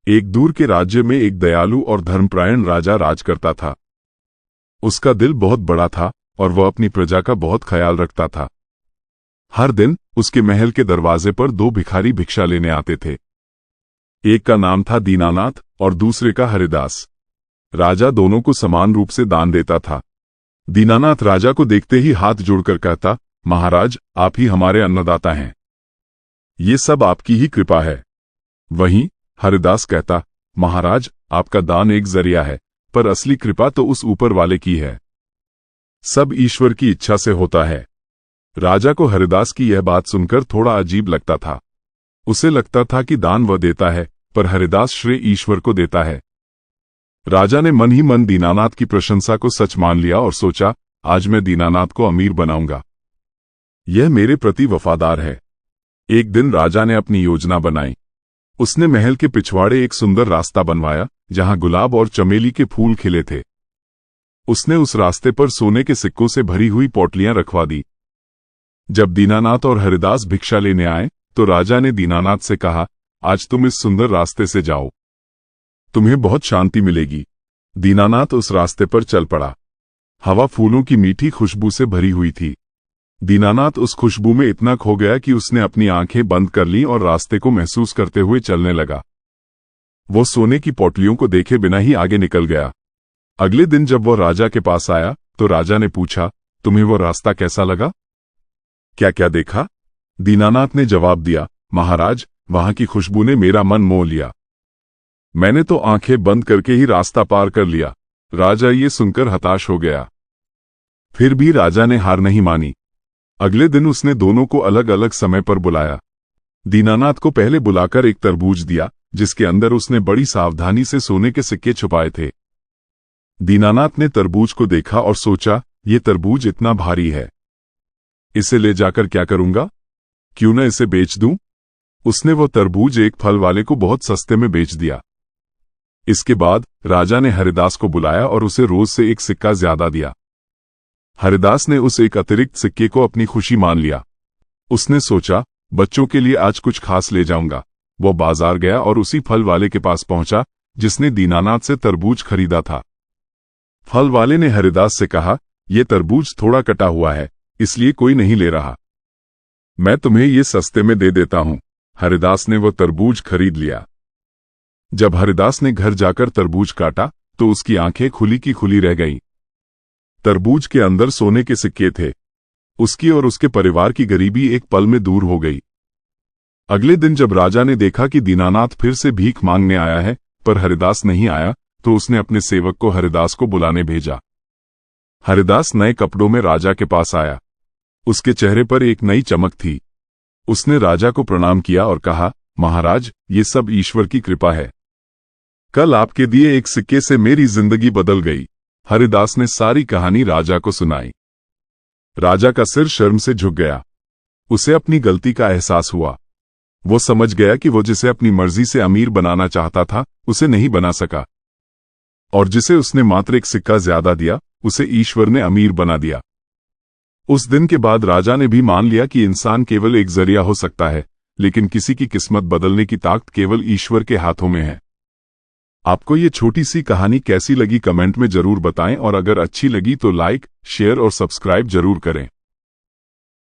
एक दूर के राज्य में एक दयालु और धर्मपरायण राजा राज करता था। उसका दिल बहुत बड़ा था और वह अपनी प्रजा का बहुत ख्याल रखता था। हर दिन उसके महल के दरवाजे पर दो भिखारी भिक्षा लेने आते थे। एक का नाम था दीनानाथ और दूसरे का हरिदास। राजा दोनों को समान रूप से दान देता था। दीनानाथ राजा को देखते ही हाथ जोड़कर कहता, महाराज, आप ही हमारे अन्नदाता हैं, ये सब आपकी ही कृपा है। वहीं हरिदास कहता, महाराज, आपका दान एक जरिया है, पर असली कृपा तो उस ऊपर वाले की है। सब ईश्वर की इच्छा से होता है। राजा को हरिदास की यह बात सुनकर थोड़ा अजीब लगता था। उसे लगता था कि दान वह देता है, पर हरिदास श्रेय ईश्वर को देता है। राजा ने मन ही मन दीनानाथ की प्रशंसा को सच मान लिया और सोचा, आज मैं दीनानाथ को अमीर बनाऊंगा। यह मेरे प्रति वफादार है। एक दिन राजा ने अपनी योजना बनाई। उसने महल के पिछवाड़े एक सुंदर रास्ता बनवाया, जहां गुलाब और चमेली के फूल खिले थे। उसने उस रास्ते पर सोने के सिक्कों से भरी हुई पोटलियां रखवा दी। जब दीनानाथ और हरिदास भिक्षा लेने आए तो राजा ने दीनानाथ से कहा, आज तुम इस सुंदर रास्ते से जाओ, तुम्हें बहुत शांति मिलेगी। दीनानाथ उस रास्ते पर चल पड़ा। हवा फूलों की मीठी खुशबू से भरी हुई थी। दीनानाथ उस खुशबू में इतना खो गया कि उसने अपनी आंखें बंद कर लीं और रास्ते को महसूस करते हुए चलने लगा। वो सोने की पोटलियों को देखे बिना ही आगे निकल गया। अगले दिन जब वह राजा के पास आया तो राजा ने पूछा, तुम्हें वो रास्ता कैसा लगा? क्या क्या देखा? दीनानाथ ने जवाब दिया, महाराज, वहां की खुशबू ने मेरा मन मोह लिया। मैंने तो आंखें बंद करके ही रास्ता पार कर लिया। राजा ये सुनकर हताश हो गया। फिर भी राजा ने हार नहीं मानी। अगले दिन उसने दोनों को अलग अलग समय पर बुलाया। दीनानाथ को पहले बुलाकर एक तरबूज दिया, जिसके अंदर उसने बड़ी सावधानी से सोने के सिक्के छुपाए थे। दीनानाथ ने तरबूज को देखा और सोचा, ये तरबूज इतना भारी है, इसे ले जाकर क्या करूंगा? क्यों न इसे बेच दूं? उसने वो तरबूज एक फल वाले को बहुत सस्ते में बेच दिया। इसके बाद राजा ने हरिदास को बुलाया और उसे रोज से एक सिक्का ज्यादा दिया। हरिदास ने उस एक अतिरिक्त सिक्के को अपनी खुशी मान लिया। उसने सोचा, बच्चों के लिए आज कुछ खास ले जाऊंगा। वो बाजार गया और उसी फल वाले के पास पहुंचा जिसने दीनानाथ से तरबूज खरीदा था। फल वाले ने हरिदास से कहा, यह तरबूज थोड़ा कटा हुआ है, इसलिए कोई नहीं ले रहा, मैं तुम्हें ये सस्ते में दे देता हूं। हरिदास ने वो तरबूज खरीद लिया। जब हरिदास ने घर जाकर तरबूज काटा तो उसकी आंखें खुली की खुली रह गईं। तरबूज के अंदर सोने के सिक्के थे। उसकी और उसके परिवार की गरीबी एक पल में दूर हो गई। अगले दिन जब राजा ने देखा कि दीनानाथ फिर से भीख मांगने आया है पर हरिदास नहीं आया, तो उसने अपने सेवक को हरिदास को बुलाने भेजा। हरिदास नए कपड़ों में राजा के पास आया। उसके चेहरे पर एक नई चमक थी। उसने राजा को प्रणाम किया और कहा, महाराज, ये सब ईश्वर की कृपा है। कल आपके दिए एक सिक्के से मेरी जिंदगी बदल गई। हरिदास ने सारी कहानी राजा को सुनाई। राजा का सिर शर्म से झुक गया। उसे अपनी गलती का एहसास हुआ। वो समझ गया कि वो जिसे अपनी मर्जी से अमीर बनाना चाहता था, उसे नहीं बना सका, और जिसे उसने मात्र एक सिक्का ज्यादा दिया, उसे ईश्वर ने अमीर बना दिया। उस दिन के बाद राजा ने भी मान लिया कि इंसान केवल एक जरिया हो सकता है, लेकिन किसी की किस्मत बदलने की ताकत केवल ईश्वर के हाथों में है। आपको ये छोटी सी कहानी कैसी लगी कमेंट में जरूर बताएं, और अगर अच्छी लगी तो लाइक, शेयर और सब्सक्राइब जरूर करें।